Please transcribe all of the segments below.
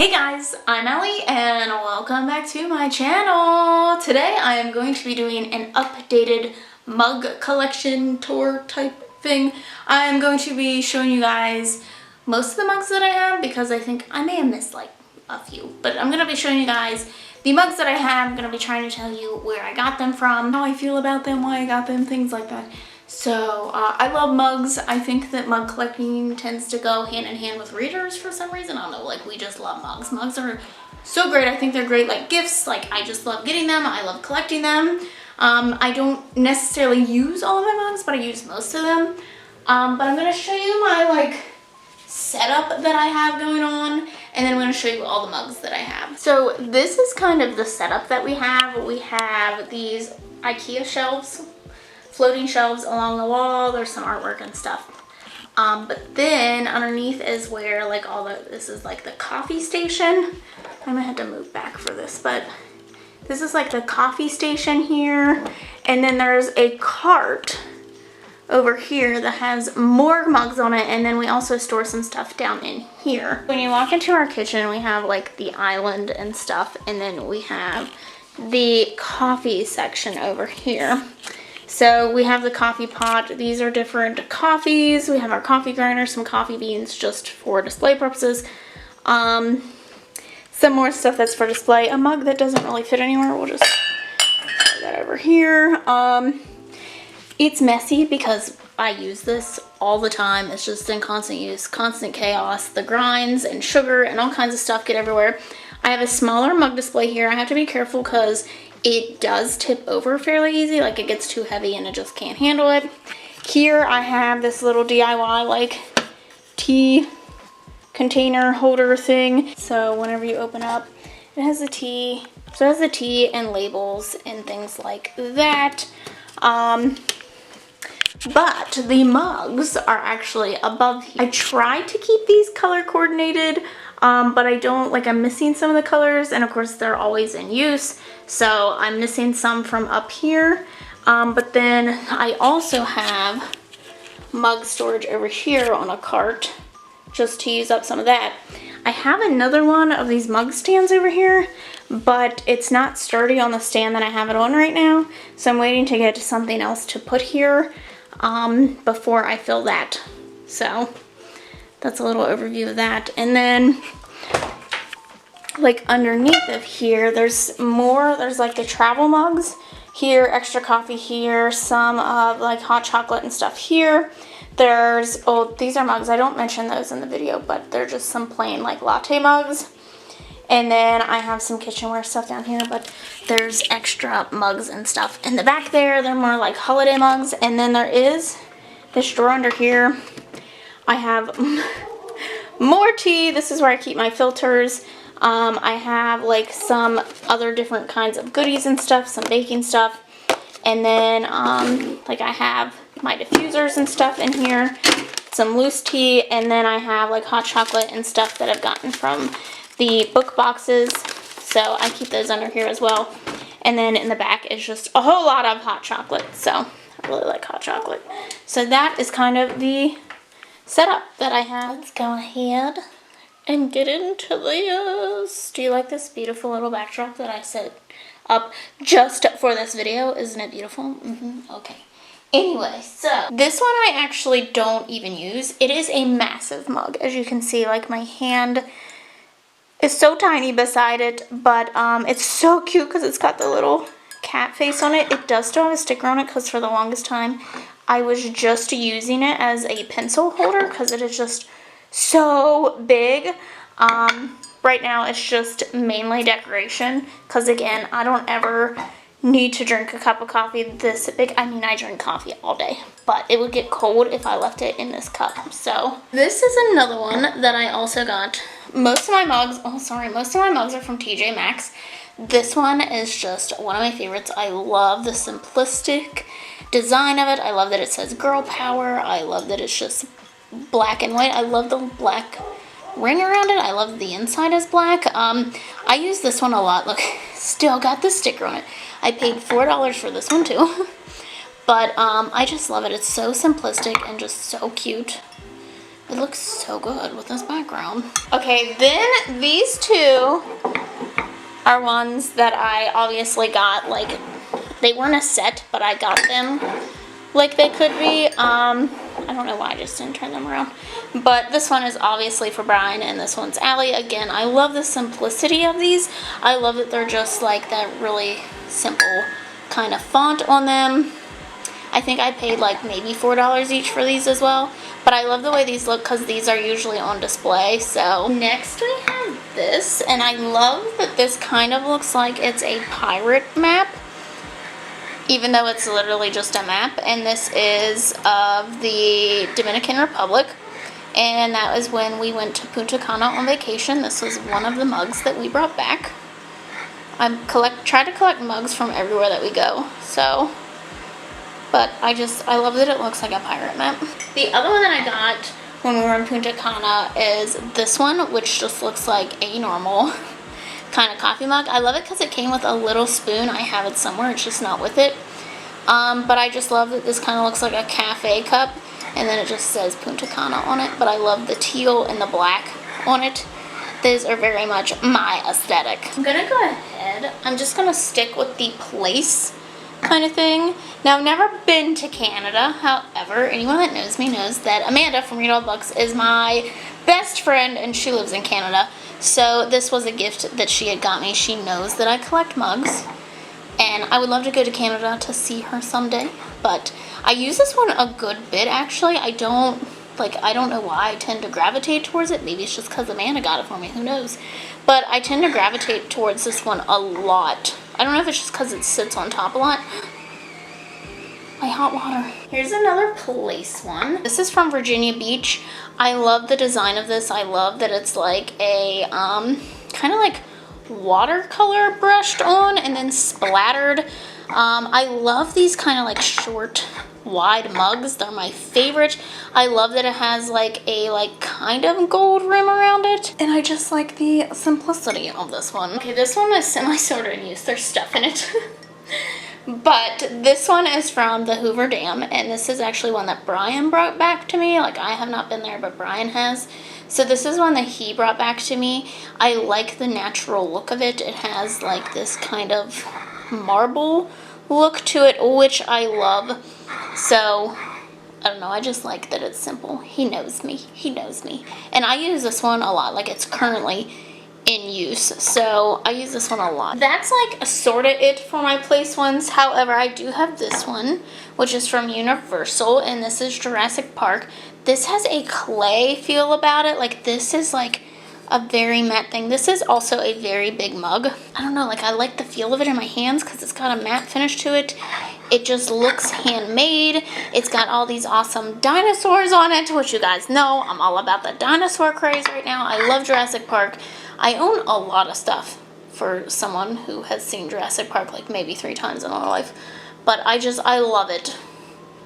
Hey guys, I'm Ellie and welcome back to my channel. Today I am going to be doing an updated mug collection tour type thing. I'm going to be showing you guys most of the mugs that I have because I think I may have missed like a few. But I'm going to be showing you guys the mugs that I have. I'm going to be trying to tell you where I got them from, how I feel about them, why I got them, things like that. So I love mugs. I think that mug collecting tends to go hand in hand with readers for some reason. I don't know, like we just love mugs. Mugs are so great. I think they're great like gifts. Like I just love getting them. I love collecting them. I don't necessarily use all of my mugs, but I use most of them. But I'm gonna show you my like setup that I have going on, and then I'm gonna show you all the mugs that I have. So this is kind of the setup that we have. We have these IKEA shelves, floating shelves along the wall. There's some artwork and stuff. But then underneath is where like this is like the coffee station. I might have to move back for this, but this is like the coffee station here. And then there's a cart over here that has more mugs on it. And then we also store some stuff down in here. When you walk into our kitchen, we have like the island and stuff. And then we have the coffee section over here. So we have the coffee pot. These are different coffees. We have our coffee grinder, some coffee beans just for display purposes. Some more stuff that's for display. A mug that doesn't really fit anywhere. We'll just throw that over here. It's messy because I use this all the time. It's just in constant use, constant chaos. The grinds and sugar and all kinds of stuff get everywhere. I have a smaller mug display here. I have to be careful because it does tip over fairly easy, like it gets too heavy and it just can't handle it. Here I have this little DIY like tea container holder thing. So whenever you open up, it has the tea. So it has the tea and labels and things like that. But the mugs are actually above here. I tried to keep these color coordinated, but I don't, like I'm missing some of the colors, and of course they're always in use. So I'm missing some from up here. But then I also have mug storage over here on a cart just to use up some of that. I have another one of these mug stands over here, but it's not sturdy on the stand that I have it on right now. So I'm waiting to get something else to put here before I fill that. So that's a little overview of that. And then like underneath of here, there's more. There's like the travel mugs here, extra coffee here, some of like hot chocolate and stuff here. There's, oh, these are mugs. I don't mention those in the video, but they're just some plain like latte mugs. And then I have some kitchenware stuff down here, but there's extra mugs and stuff in the back there. They're more like holiday mugs. And then there is this drawer under here. I have more tea. This is where I keep my filters. I have like some other different kinds of goodies and stuff, some baking stuff. And then like I have my diffusers and stuff in here, some loose tea, and then I have like hot chocolate and stuff that I've gotten from the book boxes. So I keep those under here as well. And then in the back is just a whole lot of hot chocolate. So I really like hot chocolate. So that is kind of the setup that I have. Let's go ahead and get into this. Do you like this beautiful little backdrop that I set up just for this video? Isn't it beautiful? Okay. Anyway, so this one I actually don't even use. It is a massive mug. As you can see, like my hand is so tiny beside it, but it's so cute because it's got the little cat face on it. It does still have a sticker on it because for the longest time I was just using it as a pencil holder because it is just so big. Right now it's just mainly decoration because again, I don't ever need to drink a cup of coffee this big. I mean, I drink coffee all day, but it would get cold if I left it in this cup. So this is another one that I also got. Most of my mugs, most of my mugs are from tjmaxx. This one is just one of my favorites. I love the simplistic design of it. I love that it says girl power. I love that it's just black and white. I love the black ring around it. I love the inside is black. I use this one a lot. Look, still got the sticker on it. I paid $4 for this one too. But I just love it. It's so simplistic and just so cute. It looks so good with this background. Okay, then these two are ones that I obviously got, like, they weren't a set, but I got them like they could be. I don't know why I just didn't turn them around. But this one is obviously for Bryan, and this one's Allie. Again, I love the simplicity of these. I love that they're just like that really simple kind of font on them. I think I paid like maybe $4 each for these as well. But I love the way these look because these are usually on display. So next we have this, and I love that this kind of looks like it's a pirate map, even though it's literally just a map. And this is of the Dominican Republic, and that was when we went to Punta Cana on vacation. This was one of the mugs that we brought back. I try to collect mugs from everywhere that we go, so, but I love that it looks like a pirate map. The other one that I got when we were in Punta Cana is this one, which just looks like a normal kind of coffee mug. I love it because it came with a little spoon. I have it somewhere, it's just not with it. But I just love that this kind of looks like a cafe cup, and then it just says Punta Cana on it. But I love the teal and the black on it. These are very much my aesthetic. I'm gonna go ahead, I'm just gonna stick with the place kind of thing. Now, I've never been to Canada. However, anyone that knows me knows that Amanda from Read All the Books is my best friend, and she lives in Canada. So this was a gift that she had got me. She knows that I collect mugs, and I would love to go to Canada to see her someday. But I use this one a good bit, actually. I don't know why I tend to gravitate towards it. Maybe it's just because Amanda got it for me, who knows. But I tend to gravitate towards this one a lot. I don't know if it's just because it sits on top a lot. My hot water. Here's another place one. This is from Virginia Beach. I love the design of this. I love that it's like a kind of like watercolor brushed on and then splattered. I love these kind of like short, wide mugs. They're my favorite. I love that it has like a kind of gold rim around it, and I just like the simplicity of this one. Okay, this one is sort of in use. There's stuff in it. But this one is from the Hoover Dam, and this is actually one that Bryan brought back to me. Like, I have not been there, but Bryan has. So this is one that he brought back to me. I like the natural look of it. It has like this kind of marble look to it, which I love. So I don't know, I just like that it's simple. He knows me. He knows me. And I use this one a lot. Like, it's currently in use, so I use this one a lot. That's like sort of it for my place ones. However, I do have this one, which is from Universal, and this is Jurassic Park. This has a clay feel about it. Like, this is like a very matte thing. This is also a very big mug. I don't know, like, I like the feel of it in my hands because it's got a matte finish to it. It just looks handmade. It's got all these awesome dinosaurs on it, which you guys know I'm all about the dinosaur craze right now. I love Jurassic Park. I own a lot of stuff for someone who has seen Jurassic Park like maybe 3 times in their life. But I love it.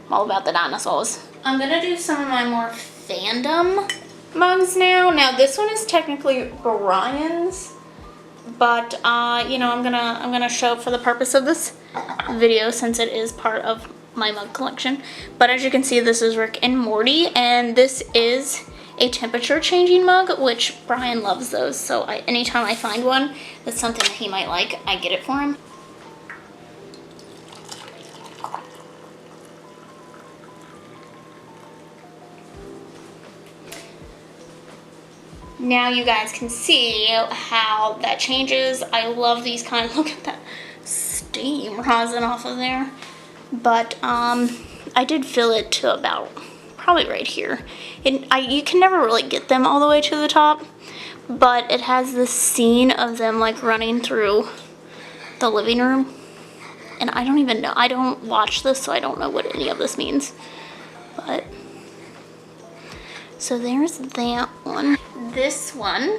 I'm all about the dinosaurs. I'm gonna do some of my more Fandom mugs now. Now, this one is technically Bryan's, but you know, I'm gonna show it for the purpose of this video since it is part of my mug collection. But as you can see, this is Rick and Morty, and this is a temperature changing mug, which Bryan loves those. So anytime I find one that's something that he might like, I get it for him. Now you guys can see how that changes. I love these kind of, look at that steam rising off of there. But I did fill it to about probably right here. You can never really get them all the way to the top, but it has this scene of them like running through the living room. And I don't even know, I don't watch this, so I don't know what any of this means. But so there's that one. This one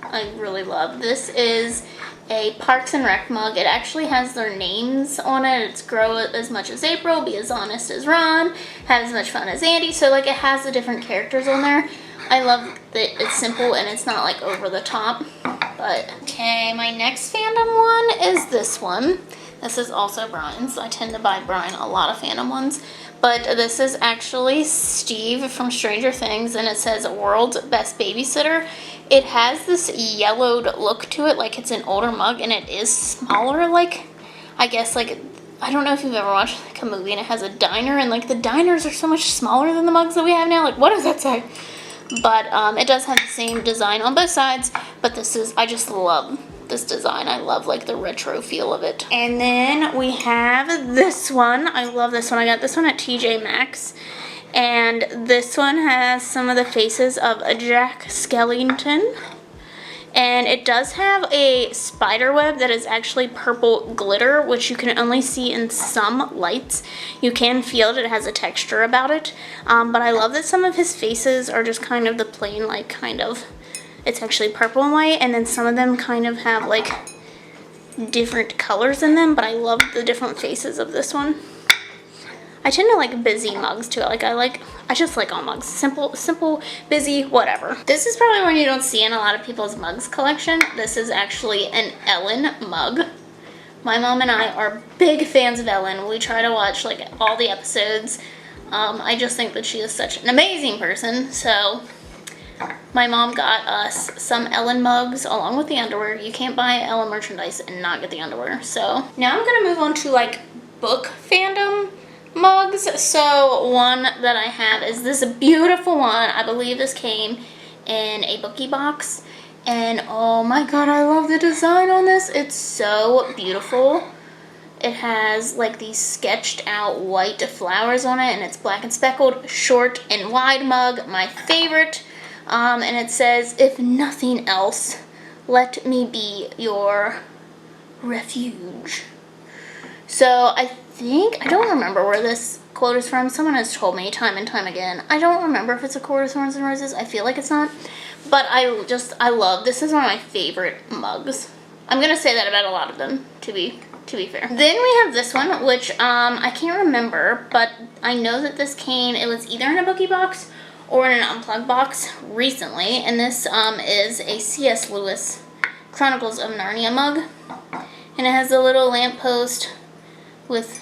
I really love. This is a Parks and Rec mug. It actually has their names on it. It's grow as much as April, be as honest as Ron, have as much fun as Andy. So like, it has the different characters on there. I love that it's simple and it's not like over the top. But okay, my next Fandom one is this one. This is also Bryan's. I tend to buy Bryan a lot of Fandom ones. but this is actually Steve from Stranger Things, and it says World's Best Babysitter. It has this yellowed look to it, like it's an older mug, and it is smaller, like, I guess, like, I don't know if you've ever watched like a movie and it has a diner, and like the diners are so much smaller than the mugs that we have now. Like, what does that say? But it does have the same design on both sides, but this is, I just love this design. I love like the retro feel of it. And then we have this one. I love this one. I got this one at TJmaxx, and this one has some of the faces of Jack Skellington. And it does have a spider web that is actually purple glitter, which you can only see in some lights. You can feel it. It has a texture about it. But I love that some of his faces are just kind of the plain, like, kind of, it's actually purple and white. And then some of them kind of have, like, different colors in them. But I love the different faces of this one. I tend to like busy mugs too. I just like all mugs. Simple, busy, whatever. This is probably one you don't see in a lot of people's mugs collection. This is actually an Ellen mug. My mom and I are big fans of Ellen. We try to watch like all the episodes. I just think that she is such an amazing person. So my mom got us some Ellen mugs along with the underwear. You can't buy Ellen merchandise and not get the underwear. So now I'm gonna move on to like book fandom mugs. So one that I have is this beautiful one. I believe this came in a Bookie box, and oh my god, I love the design on this. It's so beautiful. It has like these sketched out white flowers on it, and it's black and speckled, short and wide mug, my favorite. And it says, if nothing else, let me be your refuge. So I don't remember where this quote is from. Someone has told me time and time again. I don't remember if it's a quote of Thorns and Roses. I feel like it's not. But I love, this is one of my favorite mugs. I'm going to say that about a lot of them, to be fair. Then we have this one, which I can't remember, but I know that this came, it was either in a Bookie box or in an Unplugged box recently. And this is a C.S. Lewis Chronicles of Narnia mug. And it has a little lamppost with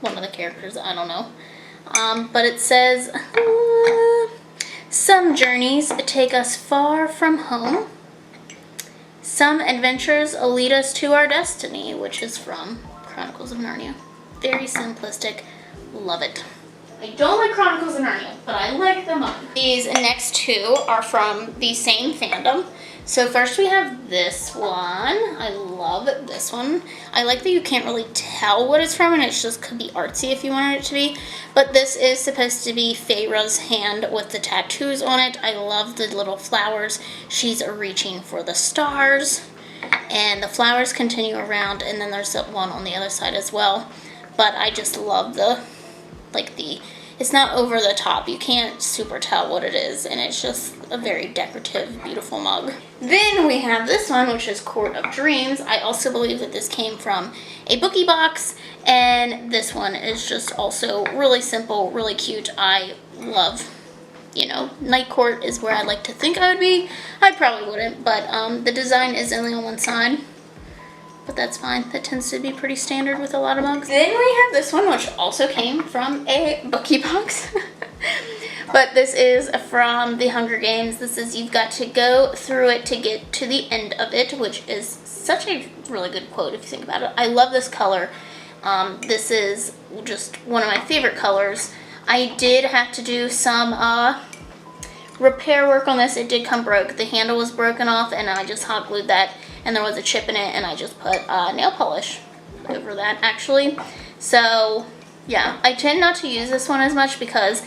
one of the characters, I don't know. But it says, some journeys take us far from home. Some adventures lead us to our destiny, which is from Chronicles of Narnia. Very simplistic. Love it. I don't like Chronicles of Narnia, but I like them up. These next two are from the same fandom. So first we have this one. I love this one. I like that you can't really tell what it's from, and it just could be artsy if you wanted it to be. But this is supposed to be Feyra's hand with the tattoos on it. I love the little flowers. She's reaching for the stars, and the flowers continue around, and then there's one on the other side as well. But I just love the, it's not over the top. You can't super tell what it is, and it's just a very decorative, beautiful mug. Then we have this one, which is Court of Dreams. I also believe that this came from a Bookie box, and this one is just also really simple, really cute. I love, Night Court is where I like to think I would be. I probably wouldn't, but the design is only on one side. But that's fine. That tends to be pretty standard with a lot of mugs. Then we have this one, which also came from a Bookie box. But this is from The Hunger Games. This is, you've got to go through it to get to the end of it, which is such a really good quote if you think about it. I love this color. This is just one of my favorite colors. I did have to do some repair work on this. It did come broke. The handle was broken off, and I just hot glued that, and there was a chip in it, and I just put nail polish over that actually. So yeah, I tend not to use this one as much because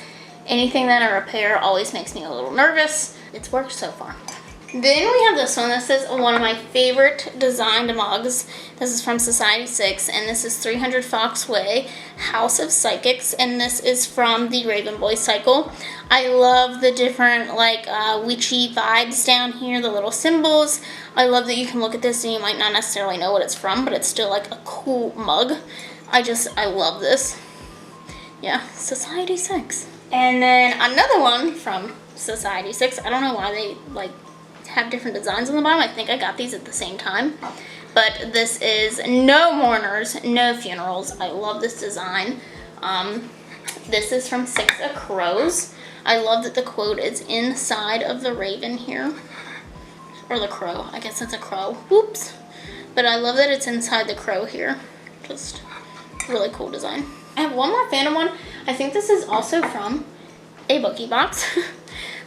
anything that I repair always makes me a little nervous. It's worked so far. Then we have this one. This is one of my favorite designed mugs. This is from Society 6, and this is 300 Fox Way, House of Psychics, and this is from the Raven Boy cycle. I love the different, witchy vibes down here, the little symbols. I love that you can look at this and you might not necessarily know what it's from, but it's still, a cool mug. I love this. Yeah, Society 6. And then another one from Society 6. I don't know why they, have different designs on the bottom. I think I got these at the same time. But this is no mourners, no funerals. I love this design. This is from Six of Crows. I love that the quote is inside of the raven here. Or the crow. I guess it's a crow. Whoops. But I love that it's inside the crow here. Just really cool design. I have one more Fandom one. I think this is also from a Bookie box.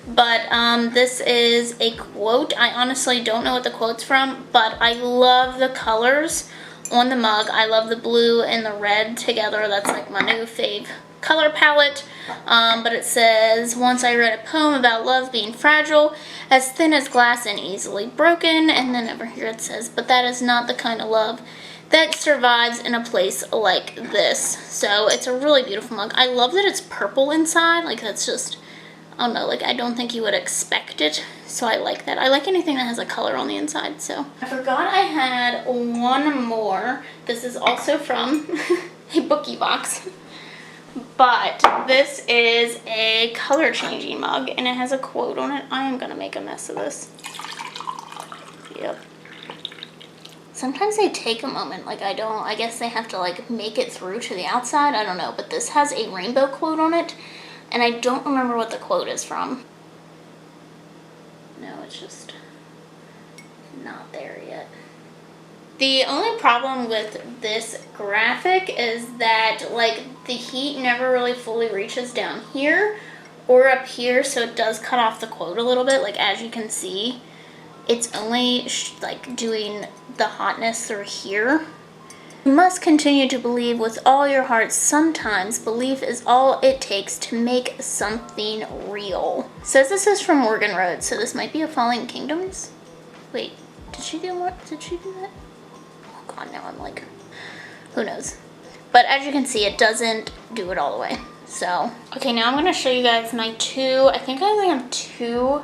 But this is a quote. I honestly don't know what the quote's from, but I love the colors on the mug. I love the blue and the red together. That's like my new fave color palette. But it says, once I read a poem about love being fragile, as thin as glass and easily broken. And then over here it says, but that is not the kind of love that survives in a place like this. So it's a really beautiful mug. I love that it's purple inside. Like, that's just, I don't know, like, I don't think you would expect it. So I like that. I like anything that has a color on the inside. So I forgot I had one more. This is also from a Bookie box. But this is a color changing mug and it has a quote on it. I am gonna make a mess of this. Yep. Sometimes they take a moment, like I guess they have to like make it through to the outside, I don't know. But this has a rainbow quote on it and I don't remember what the quote is from. No, it's just not there yet. The only problem with this graphic is that like the heat never really fully reaches down here or up here, so it does cut off the quote a little bit. Like, as you can see, it's only like doing the hotness through here. You must continue to believe with all your heart. Sometimes belief is all it takes to make something real. It says this is from Morgan Road, so this might be a Falling Kingdoms. Wait, did she do what? Did she do that? Oh god, now I'm like, who knows? But as you can see, it doesn't do it all the way. So, okay, now I'm gonna show you guys my two, I think I only have two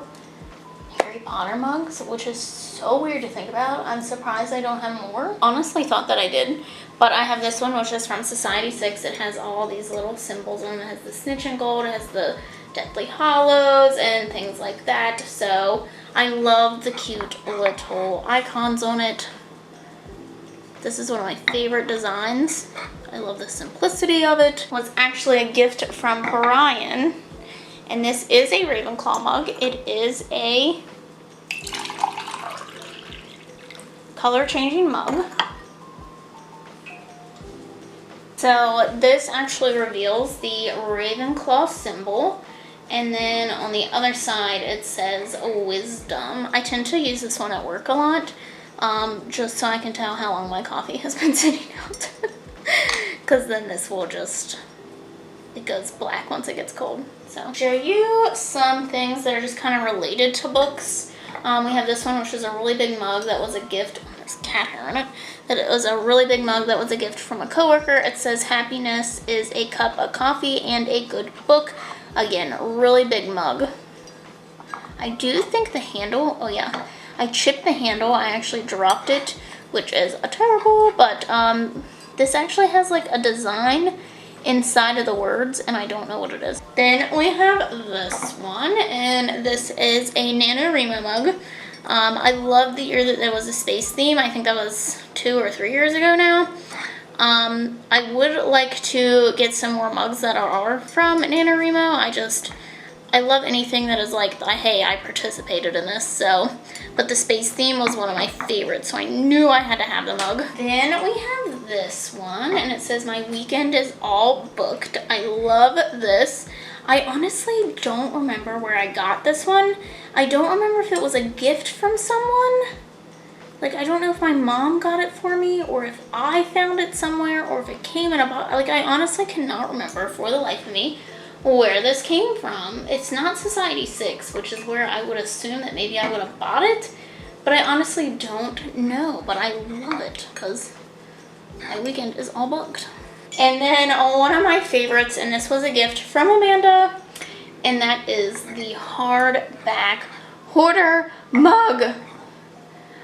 Harry Potter mugs, which is so weird to think about. I'm surprised I don't have more. Honestly thought that I did, but I have this one, which is from Society 6. It has all these little symbols on it. It has the snitch and gold, it has the Deathly Hallows and things like that. So I love the cute little icons on it. This is one of my favorite designs. I love the simplicity of it. It was actually a gift from Bryan, and this is a Ravenclaw mug. It is a color changing mug. So this actually reveals the Ravenclaw symbol, and then on the other side it says wisdom. I tend to use this one at work a lot, just so I can tell how long my coffee has been sitting out. Because then this will just, it goes black once it gets cold. So I'll show you some things that are just kind of related to books. We have this one, which is a really big mug that was a gift. Oh, there's cat hair in it. That it was a really big mug that was a gift from a coworker. It says, happiness is a cup of coffee and a good book. Again, really big mug. I do think the handle, oh yeah, I chipped the handle. I actually dropped it, which is terrible, but this actually has like a design inside of the words, and I don't know what it is. Then we have this one, and this is a NaNoWriMo mug. I love the year that there was a space theme. I think that was 2 or 3 years ago now. I would like to get some more mugs that are from NaNoWriMo. I love anything that is like, hey, I participated in this, so. But the space theme was one of my favorites, so I knew I had to have the mug. Then we have this one, and it says, my weekend is all booked. I love this. I honestly don't remember where I got this one. I don't remember if it was a gift from someone. Like, I don't know if my mom got it for me, or if I found it somewhere, or if it came in a box. Like, I honestly cannot remember for the life of me where this came from. It's not Society 6, which is where I would assume that maybe I would have bought it, but I honestly don't know. But I love it because my weekend is all booked. And then one of my favorites, and this was a gift from Amanda, and that is the hardback hoarder mug.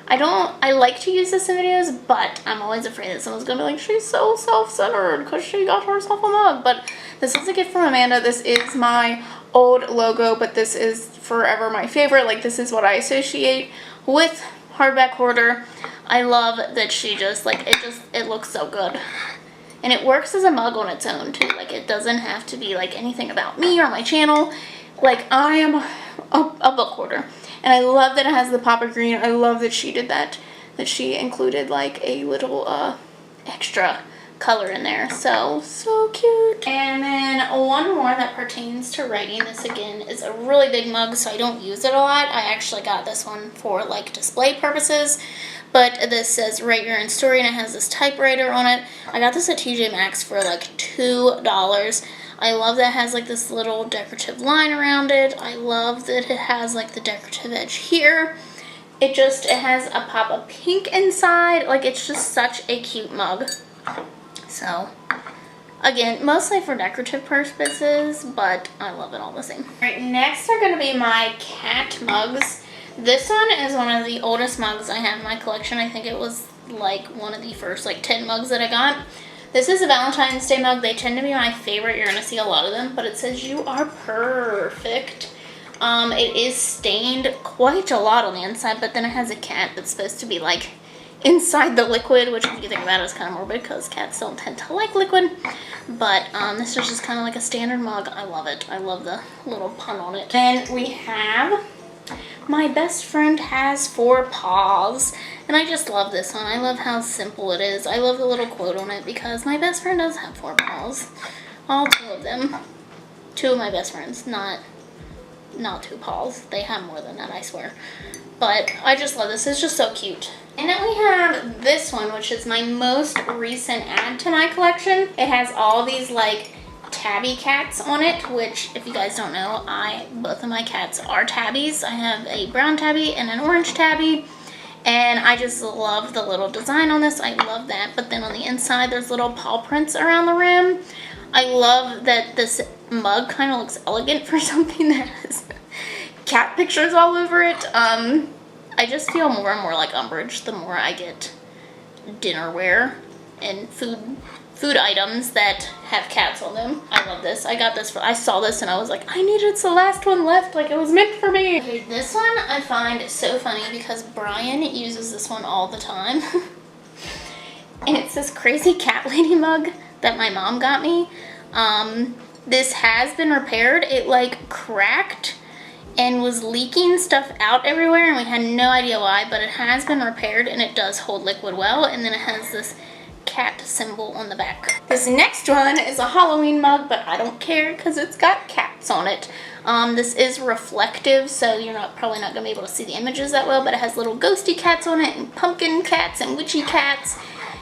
I like to use this in videos, but I'm always afraid that someone's gonna be like, she's so self-centered because she got herself a mug. But this is a gift from Amanda. This is my old logo, but this is forever my favorite. Like, this is what I associate with hardback hoarder. I love that she just, like, it looks so good. And it works as a mug on its own too. Like, it doesn't have to be like anything about me or my channel. Like, I am a book hoarder. And I love that it has the pop of green. I love that she did that. That she included like a little extra color in there. So cute. And then one more that pertains to writing. This again is a really big mug, so I don't use it a lot. I actually got this one for like display purposes. But this says write your own story, and it has this typewriter on it. I got this at TJmaxx for like $2. I love that it has like this little decorative line around it. I love that it has like the decorative edge here. It has a pop of pink inside. Like, it's just such a cute mug. So, again, mostly for decorative purposes, but I love it all the same. Alright, next are going to be my cat mugs. This one is one of the oldest mugs I have in my collection. I think it was like one of the first like 10 mugs that I got. This is a Valentine's Day mug. They tend to be my favorite. You're going to see a lot of them, but it says you are perfect. It is stained quite a lot on the inside, but then it has a cat that's supposed to be like inside the liquid, which if you think about it is kind of morbid because cats don't tend to like liquid. But this is just kind of like a standard mug. I love it. I love the little pun on it. Then we have my best friend has 4 paws, and I just love this one. I love how simple it is. I love the little quote on it because my best friend does have 4 paws. All 2 of them. 2 of my best friends, not 2 paws. They have more than that, I swear. But I just love this. It's just so cute. And then we have this one, which is my most recent add to my collection. It has all these like tabby cats on it, which if you guys don't know, both of my cats are tabbies. I have a brown tabby and an orange tabby. And I just love the little design on this. I love that. But then on the inside, there's little paw prints around the rim. I love that this mug kind of looks elegant for something that has cat pictures all over it. I just feel more and more like Umbridge the more I get dinnerware and food items that have cats on them. I love this. I saw this and I was like, I needed the last one left. Like, it was meant for me. Okay, this one I find so funny because Bryan uses this one all the time. And it's this crazy cat lady mug that my mom got me. This has been repaired. It like cracked and was leaking stuff out everywhere, and we had no idea why, but it has been repaired and it does hold liquid well. And then it has this cat symbol on the back. This next one is a Halloween mug, but I don't care because it's got cats on it. This is reflective, so you're probably not gonna be able to see the images that well, but it has little ghosty cats on it and pumpkin cats and witchy cats,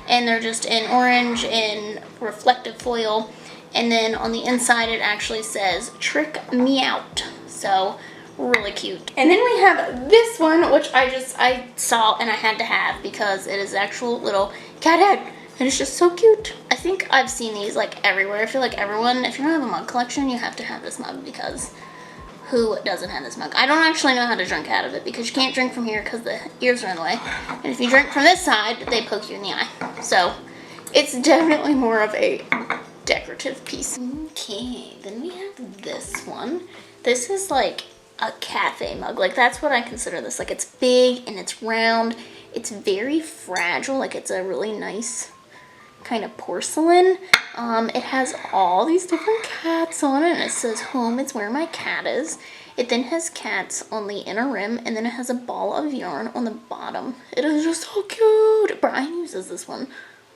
and they're just in orange and reflective foil. And then on the inside it actually says trick me out. So really cute. And then we have this one, which I saw and I had to have because it is actual little cat head. And it's just so cute. I think I've seen these like everywhere. I feel like everyone, if you don't have a mug collection, you have to have this mug because who doesn't have this mug? I don't actually know how to drink out of it because you can't drink from here because the ears are in the way. And if you drink from this side, they poke you in the eye. So it's definitely more of a decorative piece. Okay, then we have this one. This is like a cafe mug. Like, that's what I consider this. Like, it's big and it's round. It's very fragile. Like, it's a really nice kind of porcelain. It has all these different cats on it, and it says home is where my cat is. It then has cats on the inner rim, and then it has a ball of yarn on the bottom. It is just so cute. Bryan uses this one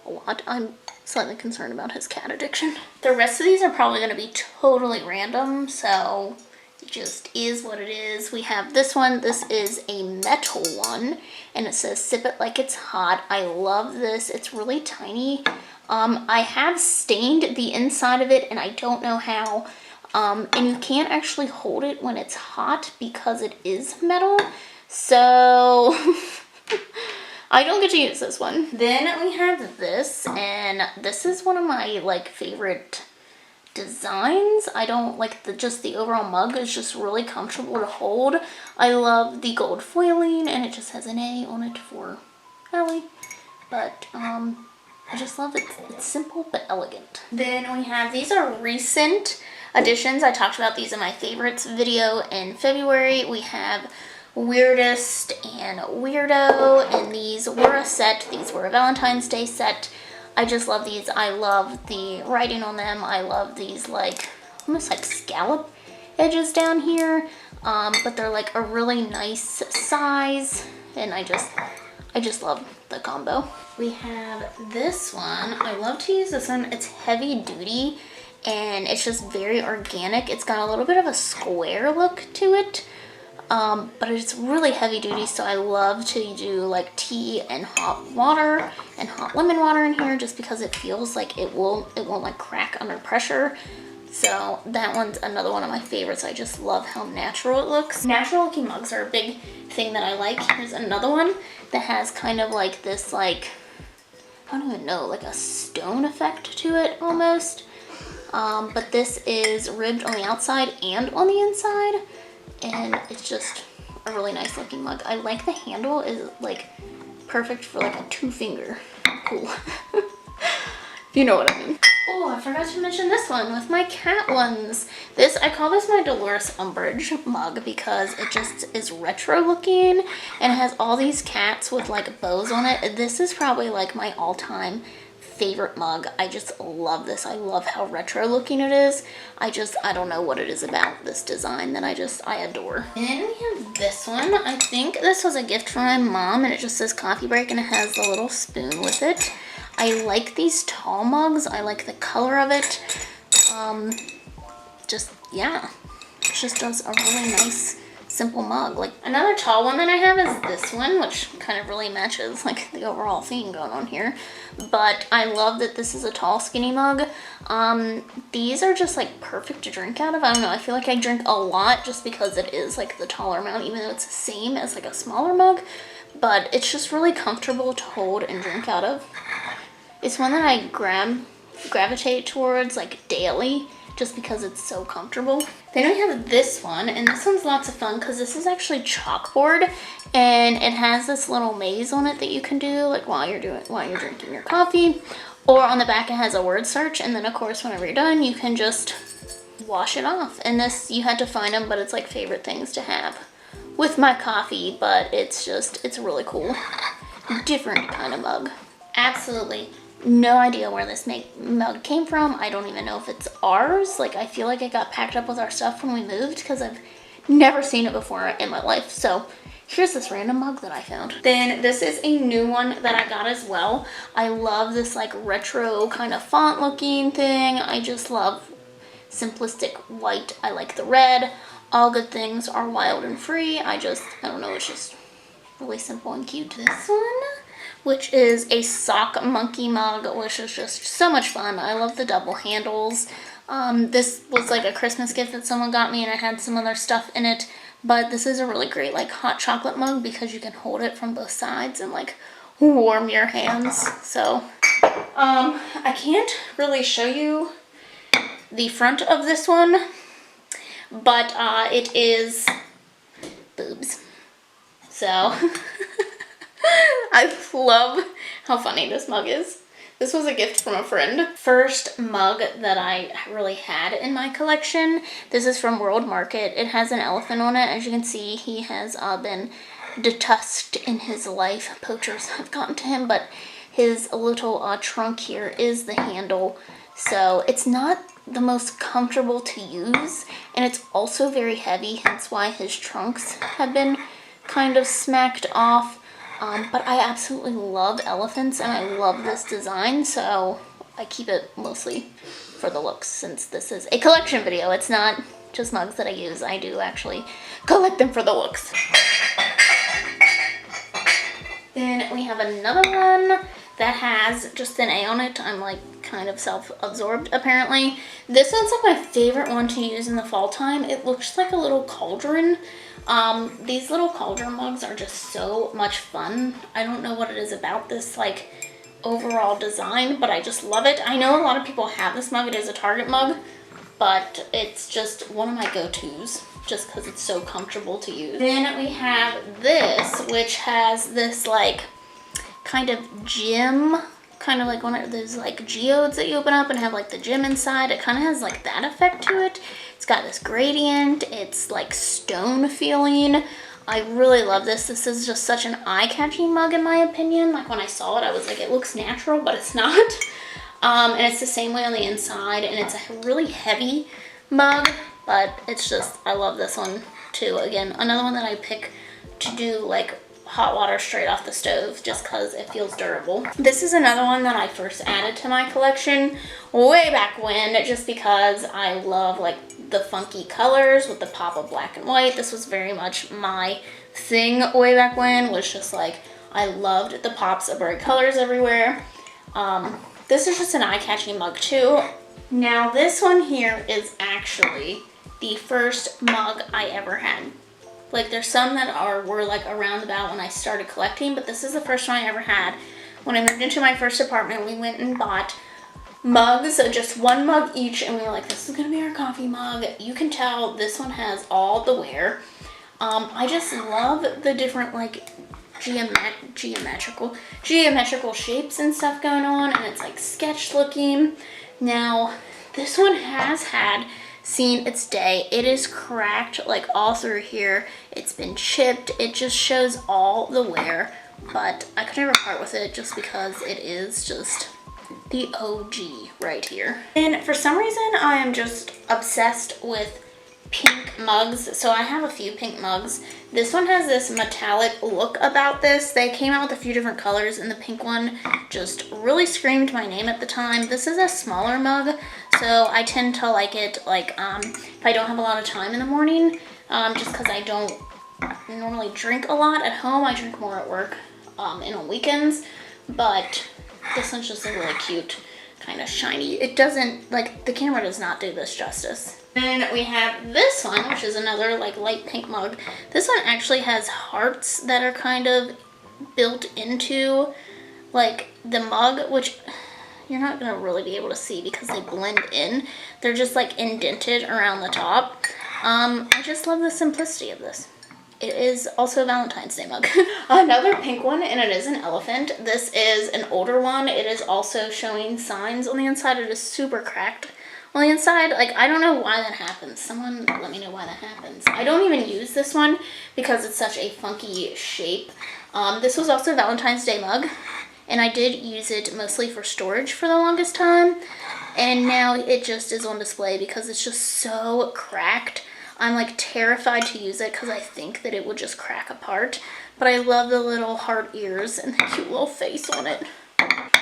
a lot. I'm slightly concerned about his cat addiction. The rest of these are probably going to be totally random, so it just is what it is. We have this one. This is a metal one, and it says sip it like it's hot. I love this. It's really tiny. I have stained the inside of it, and I don't know how. And you can't actually hold it when it's hot because it is metal. So I don't get to use this one. Then we have this, and this is one of my like favorite designs. I don't like just the overall mug is just really comfortable to hold. I love the gold foiling, and it just has an A on it for Ellie. But I just love it. It's simple but elegant. Then we have, these are recent additions. I talked about these in my favorites video in February. We have Weirdest and Weirdo, and these were a set. These were a Valentine's Day set. I just love these. I love the writing on them. I love these like almost like scallop edges down here, but they're like a really nice size, and I just love the combo. We have this one. I love to use this one. It's heavy duty and it's just very organic. It's got a little bit of a square look to it, but it's really heavy duty, so I love to do like tea and hot water and hot lemon water in here just because it feels like it won't like crack under pressure. So that one's another one of my favorites. I just love how natural it looks. Natural looking mugs are a big thing that I like. Here's another one that has kind of like this, like, I don't even know, like a stone effect to it almost. But this is ribbed on the outside and on the inside, and it's just a really nice looking mug. I like the handle is like perfect for like a 2-finger pull. You know what I mean. Oh, I forgot to mention this one with my cat ones. I call this my Dolores Umbridge mug because it just is retro looking and it has all these cats with like bows on it. This is probably like my all-time favorite mug. I just love this. I love how retro looking it is. I don't know what it is about this design that I adore. And then we have this one. I think this was a gift from my mom, and it just says coffee break and it has the little spoon with it. I like these tall mugs. I like the color of it. Yeah, it just does a really nice, simple mug. Like another tall one that I have is this one, which kind of really matches like the overall theme going on here. But I love that this is a tall, skinny mug. These are just like perfect to drink out of. I don't know, I feel like I drink a lot just because it is like the taller amount, even though it's the same as like a smaller mug. But it's just really comfortable to hold and drink out of. It's one that I gravitate towards like daily just because it's so comfortable. Then we have this one, and this one's lots of fun because this is actually chalkboard, and it has this little maze on it that you can do like while you're drinking your coffee, or on the back it has a word search, and then of course whenever you're done you can just wash it off. And this, you had to find them, but it's like favorite things to have with my coffee. But it's a really cool, different kind of mug. Absolutely no idea where this mug came from. I don't even know if it's ours. Like, I feel like it got packed up with our stuff when we moved because I've never seen it before in my life. So here's this random mug that I found. Then this is a new one that I got as well. I love this like retro kind of font looking thing. I just love simplistic white. I like the red. All good things are wild and free. I don't know, it's just really simple and cute. This one, which is a sock monkey mug, which is just so much fun. I love the double handles. This was like a Christmas gift that someone got me, and it had some other stuff in it. But this is a really great like hot chocolate mug because you can hold it from both sides and like warm your hands. So I can't really show you the front of this one, but it is boobs. So I love how funny this mug is. This was a gift from a friend. First mug that I really had in my collection. This is from World Market. It has an elephant on it. As you can see, he has been detusked in his life. Poachers have gotten to him, but his little trunk here is the handle. So it's not the most comfortable to use, and it's also very heavy, hence why his trunks have been kind of smacked off. But I absolutely love elephants, and I love this design, so I keep it mostly for the looks, since this is a collection video. It's not just mugs that I use. I do actually collect them for the looks. Then we have another one that has just an A on it. I'm like kind of self-absorbed apparently. This one's like my favorite one to use in the fall time. It looks like a little cauldron. These little cauldron mugs are just so much fun. I don't know what it is about this like overall design, but I just love it. I know a lot of people have this mug. It is a Target mug, but it's just one of my go-tos just because it's so comfortable to use. Then we have this, which has this like kind of gem, kind of like one of those like geodes that you open up and have like the gem inside. It kind of has like that effect to it. It's got this gradient. It's like stone feeling. I really love this. This is just such an eye-catching mug in my opinion. Like when I saw it, I was like, it looks natural, but it's not. And it's the same way on the inside, and it's a really heavy mug, but it's just, I love this one too. Again, another one that I pick to do like hot water straight off the stove just because it feels durable. This is another one that I first added to my collection way back when, just because I love like the funky colors with the pop of black and white. This was very much my thing way back when, was just like, I loved the pops of bright colors everywhere. This is just an eye-catching mug too. Now this one here is actually the first mug I ever had. Like there's some that were like around about when I started collecting, but this is the first one I ever had. When I moved into my first apartment, we went and bought mugs, just one mug each, and we were like, this is gonna be our coffee mug. You can tell this one has all the wear. I just love the different like geometrical shapes and stuff going on, and it's like sketch looking. Now this one has seen its day. It is cracked like all through here. It's been chipped. It just shows all the wear, but I could never part with it just because it is just the OG right here. And for some reason I am just obsessed with pink mugs. So I have a few pink mugs. This one has this metallic look about this. They came out with a few different colors, and the pink one just really screamed my name at the time. This is a smaller mug, so I tend to like it like if I don't have a lot of time in the morning, just because I don't normally drink a lot at home. I drink more at work and on weekends, but this one's just a really cute, kind of shiny. It doesn't, like, the camera does not do this justice. Then we have this one, which is another like light pink mug. This one actually has hearts that are kind of built into like the mug, which you're not gonna really be able to see because they blend in. They're just like indented around the top. I just love the simplicity of this. It is also a Valentine's Day mug. Another pink one, and it is an elephant. This is an older one. It is also showing signs on the inside. It is super cracked on the inside. Like, I don't know why that happens. Someone let me know why that happens. I don't even use this one because it's such a funky shape. This was also a Valentine's Day mug, and I did use it mostly for storage for the longest time. And now it just is on display because it's just so cracked. I'm like terrified to use it because I think that it would just crack apart. But I love the little heart ears and the cute little face on it.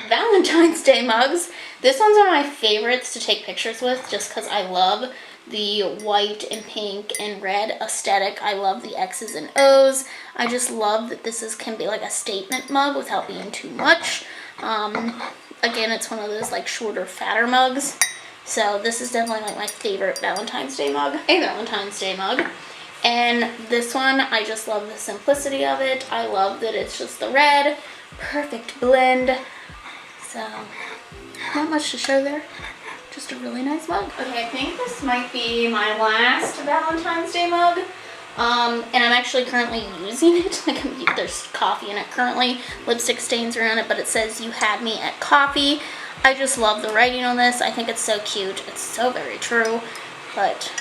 Valentine's Day mugs. This one's one of my favorites to take pictures with just because I love the white and pink and red aesthetic. I love the X's and O's. I just love that this can be like a statement mug without being too much. Again, it's one of those like shorter, fatter mugs. So this is definitely like my favorite Valentine's Day mug. A Valentine's Day mug. And this one, I just love the simplicity of it. I love that it's just the red. Perfect blend. So, not much to show there. Just a really nice mug. Okay, I think this might be my last Valentine's Day mug. And I'm actually currently using it. Like, there's coffee in it currently. Lipstick stains around it, but it says, "You had me at coffee." I just love the writing on this. I think it's so cute. It's so very true. But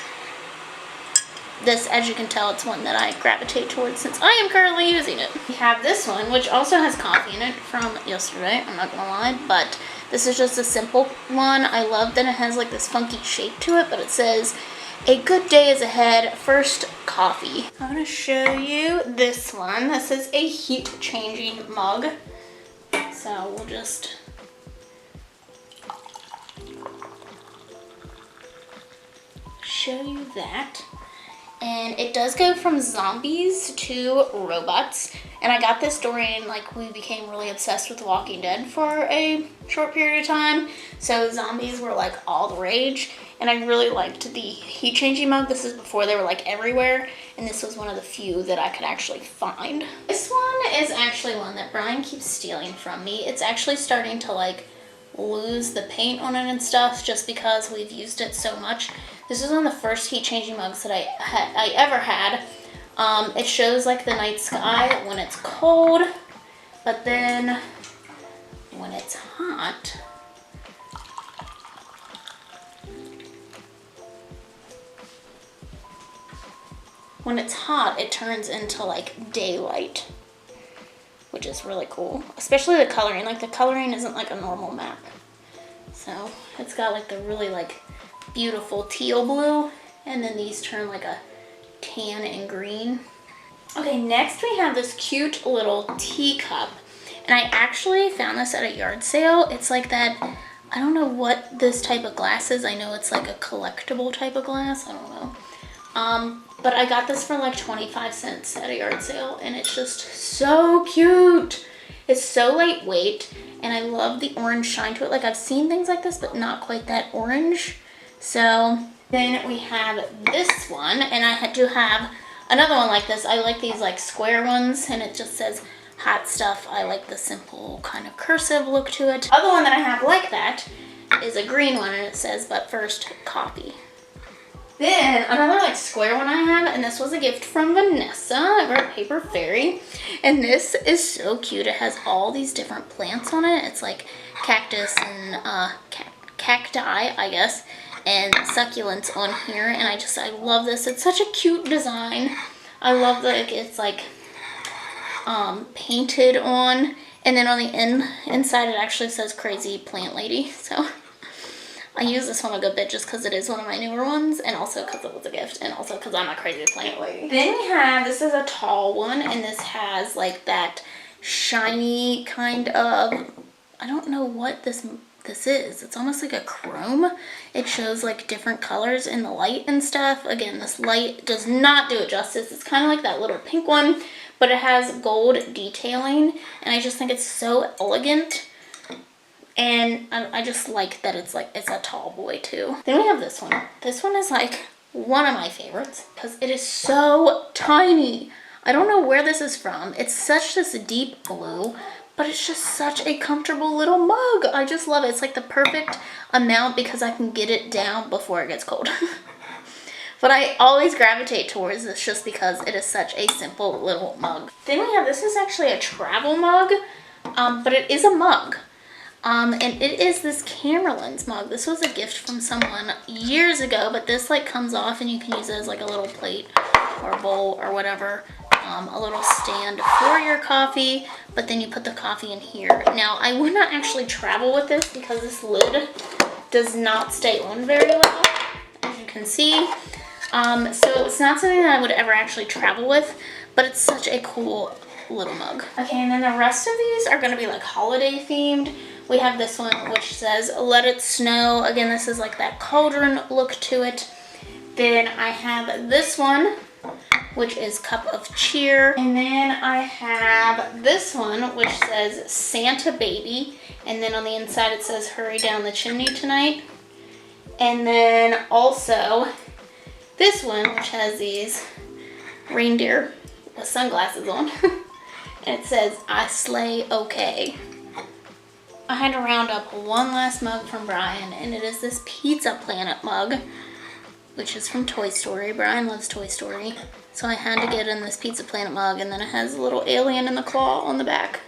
this, as you can tell, it's one that I gravitate towards since I am currently using it. We have this one, which also has coffee in it from yesterday. I'm not gonna lie, but this is just a simple one. I love that it has like this funky shape to it, but it says, "A good day is ahead, first coffee." I'm gonna show you this one. This is a heat changing mug. So we'll just show you that. And it does go from zombies to robots. And I got this during, like, we became really obsessed with The Walking Dead for a short period of time. So zombies were like all the rage. And I really liked the heat changing mug. This is before they were like everywhere. And this was one of the few that I could actually find. This one is actually one that Bryan keeps stealing from me. It's actually starting to like lose the paint on it and stuff just because we've used it so much. This is one of the first heat changing mugs that I ever had. It shows like the night sky when it's cold, but then when it's hot, when it's hot, it turns into like daylight, which is really cool. Especially the coloring. Like the coloring isn't like a normal map. So it's got like the really like beautiful teal blue, and then these turn like a tan and green. Okay, next we have this cute little teacup. And I actually found this at a yard sale. It's like that, I don't know what this type of glass is. I know it's like a collectible type of glass. I don't know. But I got this for like 25 cents at a yard sale, and it's just so cute. It's so lightweight, and I love the orange shine to it. Like I've seen things like this, but not quite that orange. So then we have this one, and I do have another one like this. I like these like square ones, and it just says hot stuff. I like the simple kind of cursive look to it. Other one that I have like that is a green one, and it says, but first, coffee. Then another like square one I have, and this was a gift from Vanessa. I got Paper Fairy, and this is so cute. It has all these different plants on it. It's like cactus and cacti, I guess, and succulents on here, and I love this. It's such a cute design. I love that it's like painted on, and then on the inside it actually says Crazy Plant Lady. So I use this one a good bit just because it is one of my newer ones, and also because it was a gift, and also because I'm a crazy plant lady. Then we have, this is a tall one, and this has like that shiny kind of, I don't know what this is. It's almost like a chrome. It shows like different colors in the light and stuff. Again, this light does not do it justice. It's kind of like that little pink one, but it has gold detailing, and I just think it's so elegant. And I just like that it's a tall boy too. Then we have this one. This one is like one of my favorites because it is so tiny. I don't know where this is from. It's such this deep blue, but it's just such a comfortable little mug. I just love it. It's like the perfect amount because I can get it down before it gets cold. But I always gravitate towards this just because it is such a simple little mug. Then we have, this is actually a travel mug, but it is a mug. And it is this camera lens mug. This was a gift from someone years ago, but this like comes off and you can use it as like a little plate or bowl or whatever. A little stand for your coffee, but then you put the coffee in here. Now, I would not actually travel with this because this lid does not stay on very well, as you can see. So it's not something that I would ever actually travel with, but it's such a cool little mug. Okay, and then the rest of these are going to be like holiday themed. We have this one which says Let It Snow. Again, this is like that cauldron look to it. Then I have this one which is Cup of Cheer. And then I have this one which says Santa Baby. And then on the inside it says Hurry Down the Chimney Tonight. And then also this one which has these reindeer with sunglasses on. And it says I Slay Okay. I had to round up one last mug from Bryan, and it is this Pizza Planet mug, which is from Toy Story. Bryan loves Toy Story, so I had to get in this Pizza Planet mug, and then it has a little alien in the claw on the back.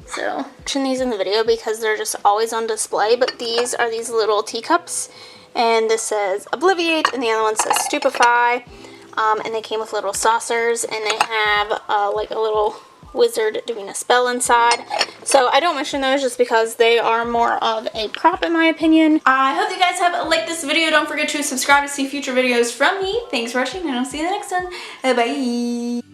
So, I mention these in the video because they're just always on display, but these are these little teacups, and this says Obliviate, and the other one says Stupefy, and they came with little saucers, and they have like a little wizard doing a spell inside. So I don't mention those just because they are more of a prop in my opinion. I hope you guys have liked this video. Don't forget to subscribe to see future videos from me. Thanks for watching, and I'll see you in the next one. Bye.